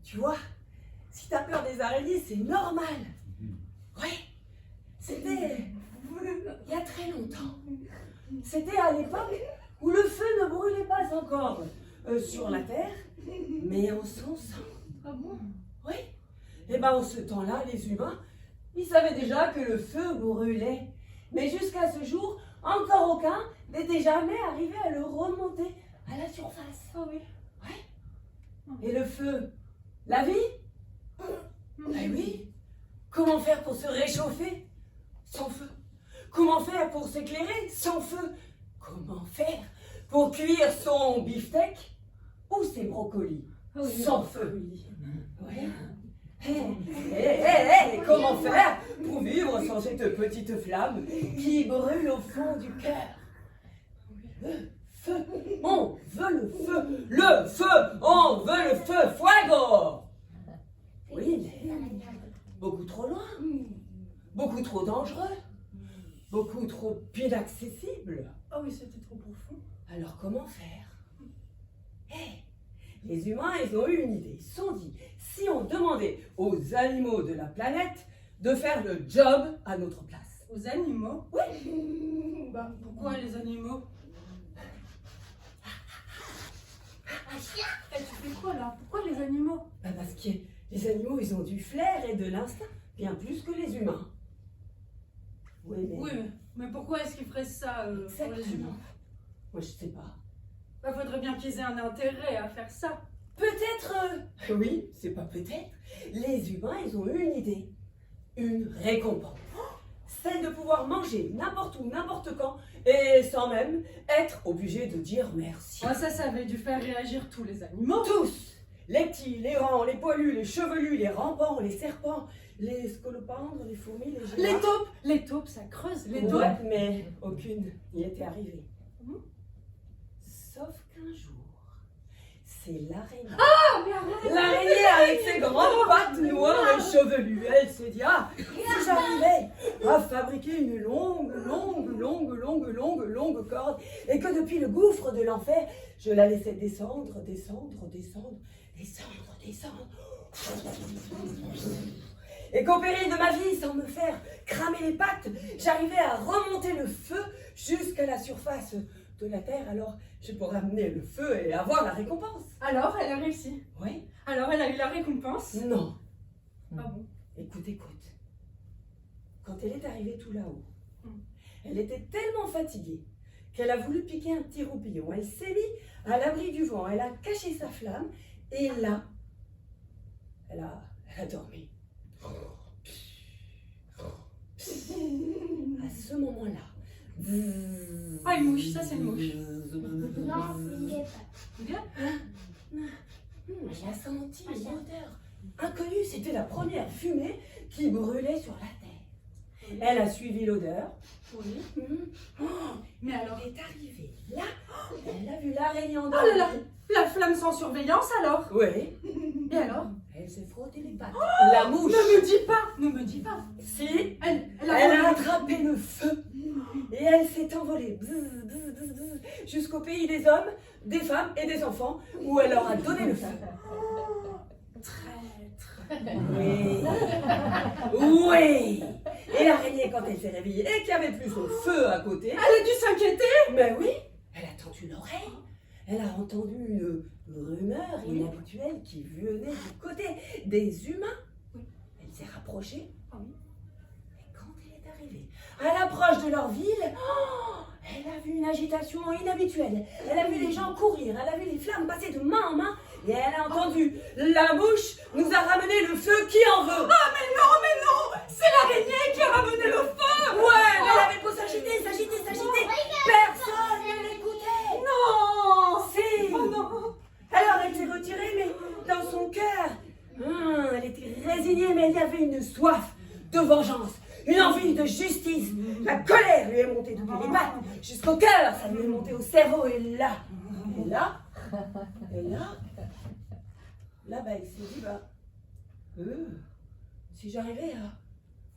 Tu vois, si t'as peur des araignées, c'est normal. Ouais, c'était il y a très longtemps. C'était à l'époque où le feu ne brûlait pas encore sur la terre, mais en son sang. Ah bon? Oui. Et ben en ce temps-là, les humains, ils savaient déjà que le feu brûlait. Mais jusqu'à ce jour, encore aucun n'était jamais arrivé à le remonter à la surface. Ah oui. Ouais. Et le feu? La vie? Eh oui. Comment faire pour se réchauffer sans feu? Comment faire pour s'éclairer sans feu? Comment faire pour cuire son beefsteak ou ses brocolis sans feu? Ouais. Comment faire pour vivre sans cette petite flamme qui brûle au fond du cœur? Le feu, on veut le feu, on veut le feu, fuego! Oui, mais beaucoup trop loin, beaucoup trop dangereux, beaucoup trop inaccessible. Ah oui, c'était trop profond. Alors comment faire? Les humains, ils ont eu une idée, ils se sont dit, si on demandait aux animaux de la planète de faire le job à notre place. Aux animaux? Oui. Bah, pourquoi les animaux? Eh, tu fais quoi là? Pourquoi les animaux? Bah parce que les animaux, ils ont du flair et de l'instinct, bien plus que les humains. Oui, mais pourquoi est-ce qu'ils feraient ça pour les humains? Moi, je sais pas. Bah, faudrait bien qu'ils aient un intérêt à faire ça. Peut-être, oui, c'est pas peut-être, les humains, ils ont eu une idée, une récompense. Celle de pouvoir manger n'importe où, n'importe quand, et sans même être obligé de dire merci. Ah, ça avait dû faire réagir tous les animaux. Tous! Les petits, les grands, les poilus, les chevelus, les rampants, les serpents, les scolopendres, les fourmis, les girafes. Les taupes, ça creuse, les taupes. Ouais, mais aucune n'y était arrivée. Sauf qu'un jour, c'est l'araignée. Ah, mais arrête! L'araignée avec ses grandes pattes noires et chevelues. Elle s'est dit, ah, si j'arrivais à fabriquer une longue corde et que depuis le gouffre de l'enfer, je la laissais descendre. Et qu'au péril de ma vie, sans me faire cramer les pattes, j'arrivais à remonter le feu jusqu'à la surface de la terre, alors je pourrais amener le feu et avoir la récompense. Alors, elle a réussi. Oui. Alors, elle a eu la récompense. Non. Ah bon? Écoute. Quand elle est arrivée tout là-haut, elle était tellement fatiguée qu'elle a voulu piquer un petit roupillon. Elle s'est mise à l'abri du vent, elle a caché sa flamme et là, elle a dormi. À ce moment-là, ah, une mouche, ça c'est une mouche. Non, c'est une guêpe. Elle a senti une odeur inconnue. C'était la première fumée qui brûlait sur la terre. Elle a suivi l'odeur. Oui. Mais alors? Elle est arrivée là. Elle a vu l'araignée en Oh là là! La flamme sans surveillance alors? Oui. Et alors? Elle s'est frottée les pattes. La mouche. Ne me dis pas! Si. Elle Elle a attrapé le feu. Et elle s'est envolée jusqu'au pays des hommes, des femmes et des enfants, où elle leur a donné le feu. Traître! Oui. Oui. Et l'araignée, quand elle s'est réveillée et qu'il n'y avait plus son feu à côté, Elle a dû s'inquiéter. mais oui, elle a tendu l'oreille. Elle a entendu une rumeur inhabituelle qui venait du côté des humains. Elle s'est rapprochée. Et quand elle est arrivée à l'approche de leur ville, elle a vu une agitation inhabituelle. Elle a vu les gens courir, elle a vu les flammes passer de main en main. Et elle a entendu « La mouche nous a ramené le feu, qui en veut ?» Ah mais non, c'est l'araignée qui a ramené le feu. Ouais, mais elle avait beau s'agiter, personne ne l'écoutait. Non. Si. Oh non. Alors elle s'est retirée, mais dans son cœur, elle était résignée, mais il y avait une soif de vengeance, une envie de justice. La colère lui est montée depuis les pattes jusqu'au cœur, ça lui est monté au cerveau, et là, elle s'est dit, si j'arrivais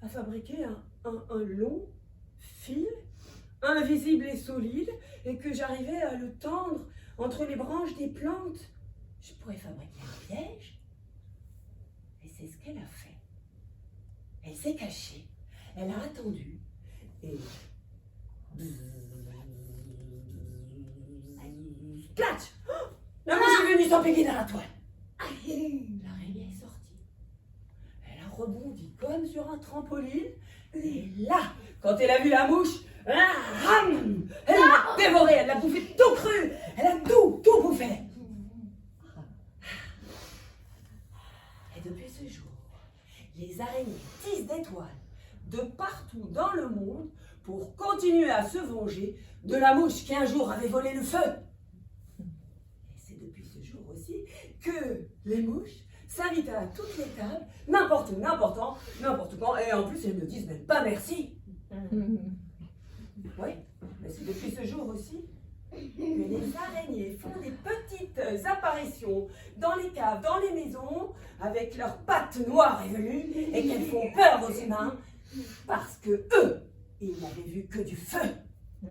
à fabriquer un long fil, invisible et solide, et que j'arrivais à le tendre entre les branches des plantes, je pourrais fabriquer un piège. Et c'est ce qu'elle a fait. Elle s'est cachée, elle a attendu, et... Platch! La mouche est venue s'empêcher dans la toile. L'araignée est sortie. Elle a rebondi comme sur un trampoline, et là, quand elle a vu la mouche, elle l'a dévorée, elle l'a bouffé tout cru, elle a tout bouffé. Et depuis ce jour, les araignées tissent des toiles de partout dans le monde pour continuer à se venger de la mouche qui un jour avait volé le feu. Et c'est depuis ce jour aussi que les mouches s'invitent à toutes les tables, n'importe où, n'importe quand, et en plus elles ne disent même pas merci. Oui, mais c'est depuis ce jour aussi que les araignées font des petites apparitions dans les caves, dans les maisons, avec leurs pattes noires et velues, et qu'elles font peur aux humains, parce que eux, ils n'avaient vu que du feu.